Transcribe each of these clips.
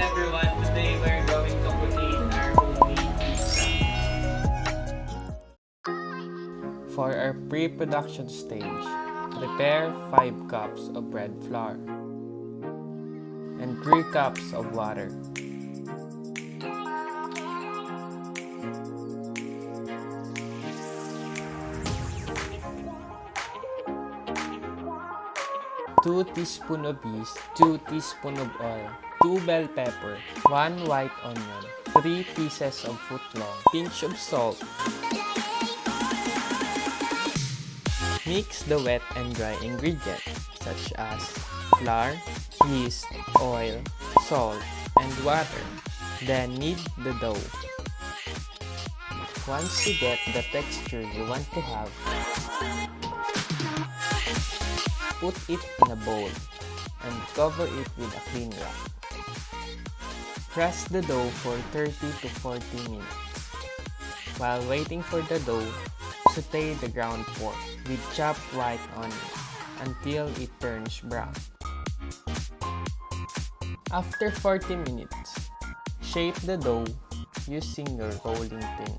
everyone, today we're going to create our homemade pizza. For our pre-production stage, prepare 5 cups of bread flour and 3 cups of water. Two teaspoons of yeast, 2 teaspoons of oil, 2 bell pepper, 1 white onion, 3 pieces of footlong, pinch of salt. Mix the wet and dry ingredients such as flour, yeast, oil, salt, and water. Then knead the dough. Once you get the texture you want to have, put it in a bowl and cover it with a clean wrap. Press the dough for 30 to 40 minutes. While waiting for the dough, saute the ground pork with chopped white onion until it turns brown. After 40 minutes, shape the dough using your rolling pin.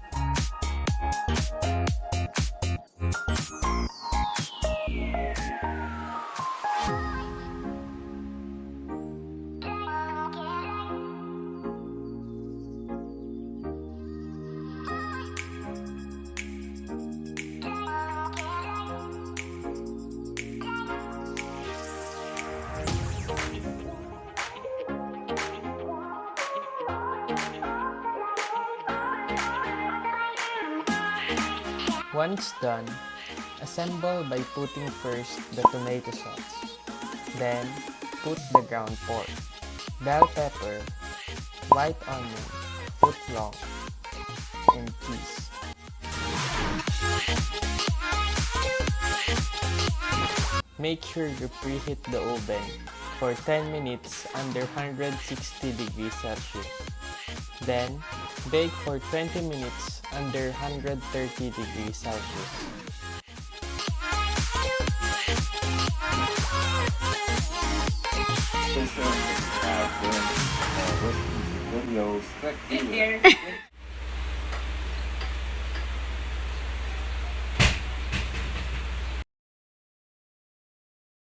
Once done, assemble by putting first the tomato sauce. Then, put the ground pork, bell pepper, white onion, footlong, and cheese. Make sure you preheat the oven for 10 minutes under 160 degrees Celsius. Then, bake for 20 minutes under 130 degrees Celsius. Videos. Click here.